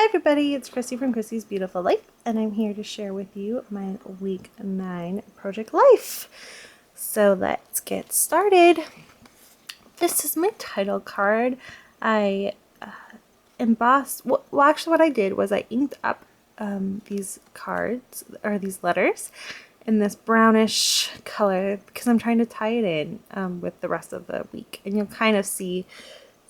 Hi everybody, it's Chrissy from Chrissy's Beautiful Life, and I'm here to share with you my week 9 project life. So let's get started. This is my title card. I embossed, well actually what I did was I inked up these cards, or these letters, in this brownish color because I'm trying to tie it in with the rest of the week, and you'll kind of see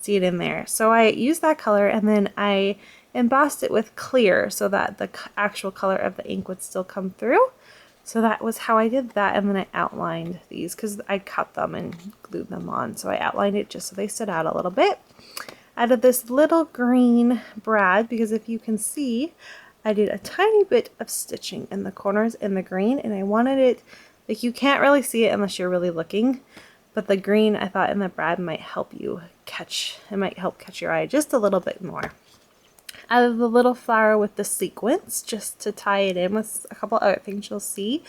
it in there. So I used that color and then I embossed it with clear so that the actual color of the ink would still come through. So that was how I did that, and then I outlined these because I cut them and glued them on. So I outlined it just so they stood out a little bit. Added this little green brad because if you can see, I did a tiny bit of stitching in the corners in the green, and I wanted it, like, you can't really see it unless you're really looking, but the green I thought in the brad might help you catch, it might help catch your eye just a little bit more. Added the little flower with the sequins just to tie it in with a couple other things you'll see.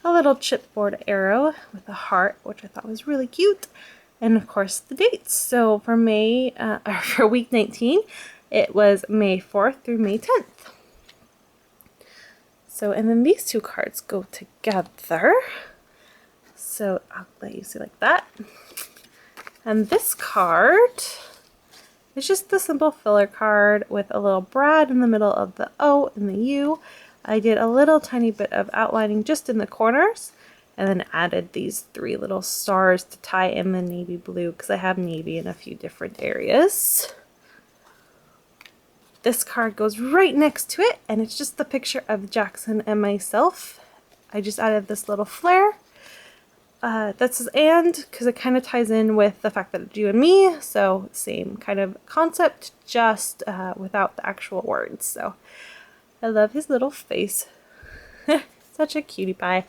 A little chipboard arrow with a heart, which I thought was really cute. And of course the dates. So for for week 19, it was May 4th through May 10th. So, and then these two cards go together. So I'll let you see like that. And this card is just the simple filler card with a little brad in the middle of the O and the U. I did a little tiny bit of outlining just in the corners, and then added these 3 little stars to tie in the navy blue because I have navy in a few different areas. This card goes right next to it, and it's just the picture of Jackson and myself. I just added this little flare. That says "and" because it kind of ties in with the fact that it's you and me, so same kind of concept, just without the actual words. So I love his little face. Such a cutie pie.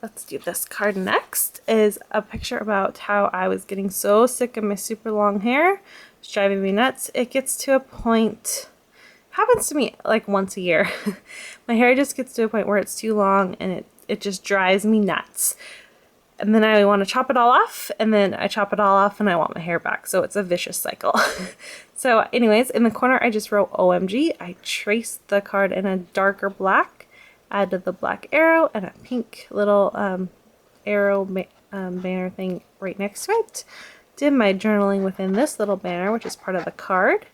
Let's do this card next. Is a picture about how I was getting so sick of my super long hair. It's driving me nuts. It gets to a point, happens to me like once a year. My hair just gets to a point where it's too long and it just drives me nuts. And then I want to chop it all off, and then I chop it all off and I want my hair back. So it's a vicious cycle. So anyways, in the corner I just wrote OMG. I traced the card in a darker black, added the black arrow and a pink little arrow banner thing right next to it. Did my journaling within this little banner, which is part of the card.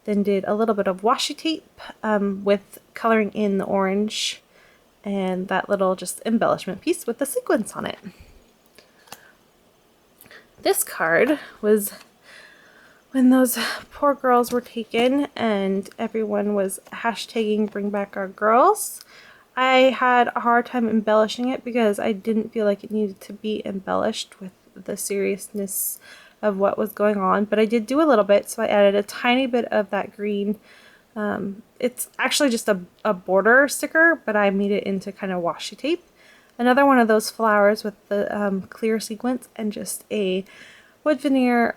Then did a little bit of washi tape with coloring in the orange and that little just embellishment piece with the sequins on it. This card was when those poor girls were taken and everyone was hashtagging bring back our girls. I had a hard time embellishing it because I didn't feel like it needed to be embellished with the seriousness of what was going on, but I did do a little bit, so I added a tiny bit of that green. It's actually just a border sticker, but I made it into kind of washi tape. Another one of those flowers with the clear sequins and just a wood veneer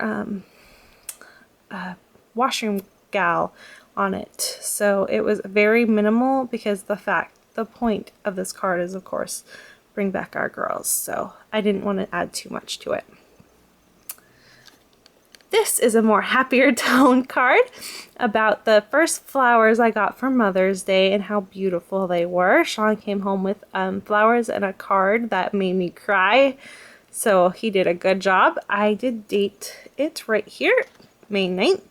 washroom gal on it. So it was very minimal because the point of this card is, of course, bring back our girls. So I didn't want to add too much to it. This is a more happier tone card about the first flowers I got for Mother's Day and how beautiful they were. Sean came home with flowers and a card that made me cry, so he did a good job. I did date it right here, May 9th.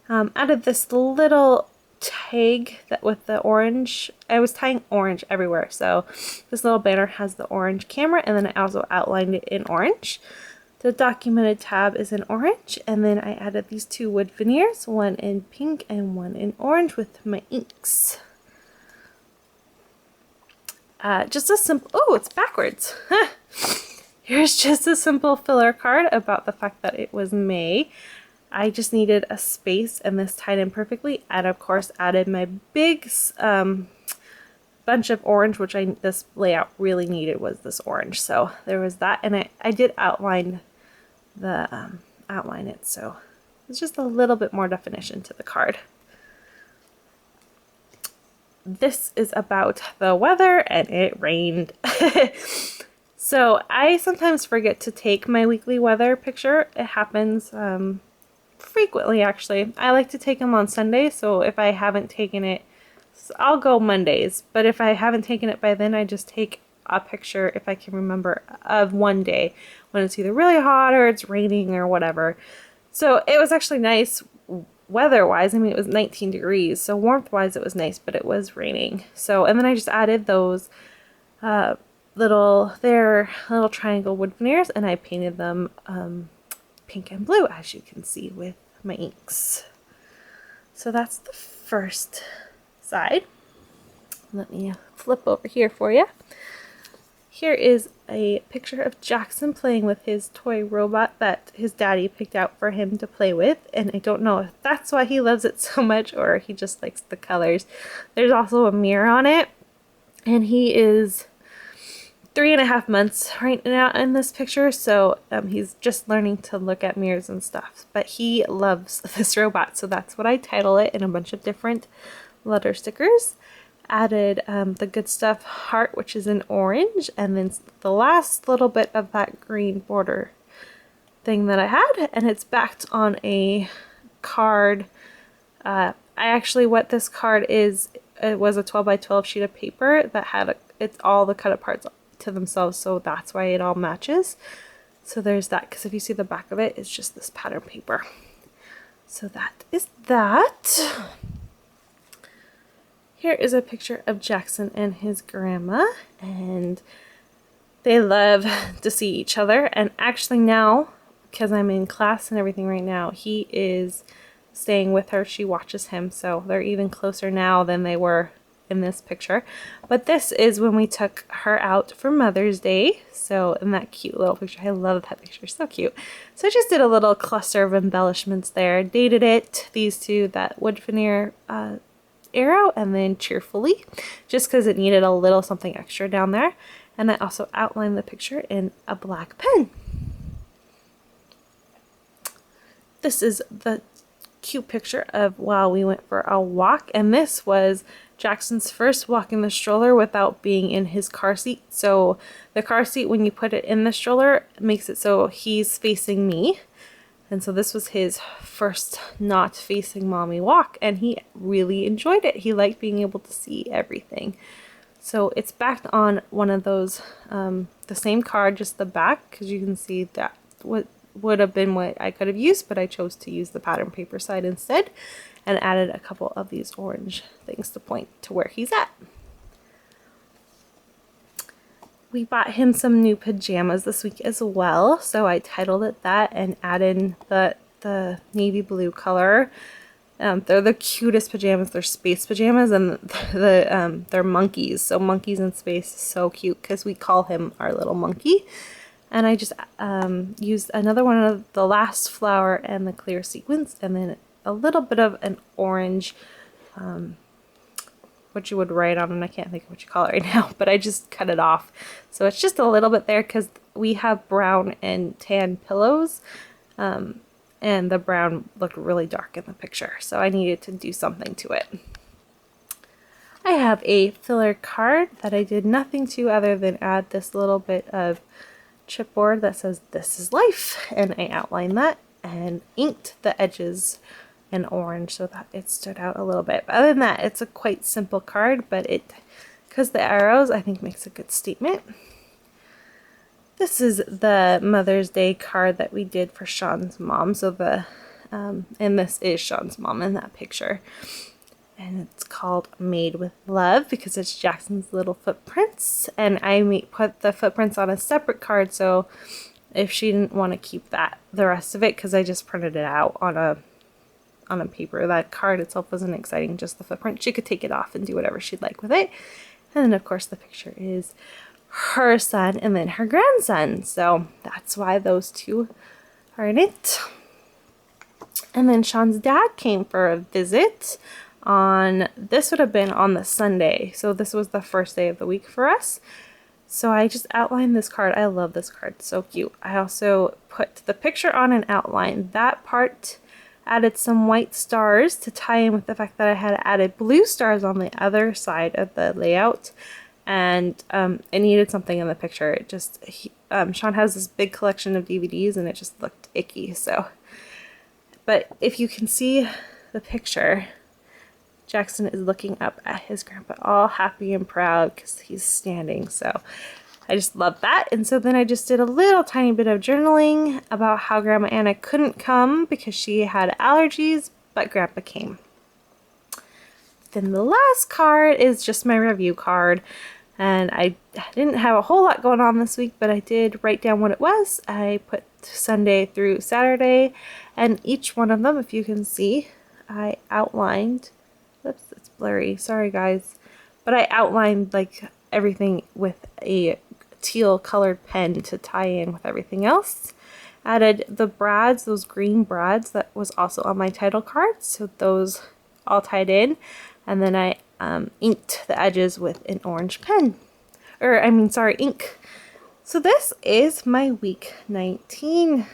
Added this little tag that with the orange. I was tying orange everywhere, so this little banner has the orange camera, and then I also outlined it in orange. The documented tab is in orange, and then I added these 2 wood veneers, one in pink and one in orange with my inks. Just a simple, oh, it's backwards. Here's just a simple filler card about the fact that it was May. I just needed a space, and this tied in perfectly, and of course added my big bunch of orange, which this layout really needed was this orange. So there was that, and I did outline it, so it's just a little bit more definition to the card. This is about the weather, and it rained. So I sometimes forget to take my weekly weather picture. It happens frequently actually. I like to take them on Sunday, so if I haven't taken it, I'll go Mondays, but if I haven't taken it by then, I just take a picture, if I can remember, of one day when it's either really hot or it's raining or whatever. So it was actually nice weather-wise. I mean, it was 19 degrees, so warmth-wise it was nice, but it was raining. So, and then I just added those little triangle wood veneers, and I painted them pink and blue, as you can see with my inks. So that's the first side. Let me flip over here for you. Here is a picture of Jackson playing with his toy robot that his daddy picked out for him to play with, and I don't know if that's why he loves it so much or he just likes the colors. There's also a mirror on it, and he is 3.5 months right now in this picture, so he's just learning to look at mirrors and stuff, but he loves this robot, so that's what I title it, in a bunch of different letter stickers. Added the Good Stuff heart, which is in orange, and then the last little bit of that green border thing that I had, and it's backed on a card. What this card is, it was a 12 by 12 sheet of paper that had it's all the cut parts to themselves, so that's why it all matches. So there's that, because if you see the back of it, it's just this pattern paper. So that is that. Here is a picture of Jackson and his grandma, and they love to see each other. And actually now, because I'm in class and everything right now, he is staying with her. She watches him, so they're even closer now than they were in this picture. But this is when we took her out for Mother's Day. So in that cute little picture, I love that picture, so cute. So I just did a little cluster of embellishments there. Dated it, these two, that wood veneer arrow, and then cheerfully, just because it needed a little something extra down there. And I also outlined the picture in a black pen. This is the cute picture of while we went for a walk, and this was Jackson's first walk in the stroller without being in his car seat. So the car seat, when you put it in the stroller, makes it so he's facing me. And so this was his first not facing mommy walk, and he really enjoyed it. He liked being able to see everything. So it's backed on one of those, the same card, just the back, because you can see that what would have been what I could have used, but I chose to use the pattern paper side instead, and added a couple of these orange things to point to where he's at. We bought him some new pajamas this week as well, so I titled it that and added the navy blue color. They're the cutest pajamas. They're space pajamas, and they're monkeys. So monkeys in space is so cute because we call him our little monkey. And I just used another one of the last flower and the clear sequins, and then a little bit of an orange, what you would write on, and I can't think of what you call it right now, but I just cut it off. So it's just a little bit there because we have brown and tan pillows, and the brown looked really dark in the picture, so I needed to do something to it. I have a filler card that I did nothing to other than add this little bit of chipboard that says "This is Life," and I outlined that and inked the edges in orange so that it stood out a little bit. But other than that, it's a quite simple card, but because the arrows, I think, makes a good statement. This is the Mother's Day card that we did for Sean's mom. So and this is Sean's mom in that picture. And it's called Made with Love because it's Jackson's little footprints. And I put the footprints on a separate card, so if she didn't want to keep the rest of it, because I just printed it out on a paper. That card itself wasn't exciting, just the footprint. She could take it off and do whatever she'd like with it. And then of course the picture is her son and then her grandson. So that's why those two are in it. And then Sean's dad came for a visit this would have been on the Sunday. So this was the first day of the week for us. So I just outlined this card. I love this card. It's so cute. I also put the picture on and outlined that part. Added some white stars to tie in with the fact that I had added blue stars on the other side of the layout, and it needed something in the picture. It just Sean has this big collection of DVDs and it just looked icky, so But if you can see the picture, Jackson is looking up at his grandpa all happy and proud because he's standing. So I just love that. And so then I just did a little tiny bit of journaling about how Grandma Anna couldn't come because she had allergies, but Grandpa came. Then the last card is just my review card. And I didn't have a whole lot going on this week, but I did write down what it was. I put Sunday through Saturday, and each one of them, if you can see, I outlined. Oops, it's blurry. Sorry, guys. But I outlined like everything with a teal colored pen to tie in with everything else. Added the brads, those green brads that was also on my title card. So those all tied in. And then I inked the edges with an orange pen. Ink. So this is my week 19.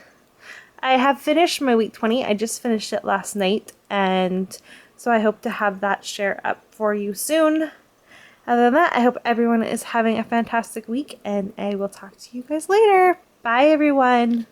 I have finished my week 20. I just finished it last night, and so I hope to have that share up for you soon. Other than that, I hope everyone is having a fantastic week, and I will talk to you guys later. Bye, everyone.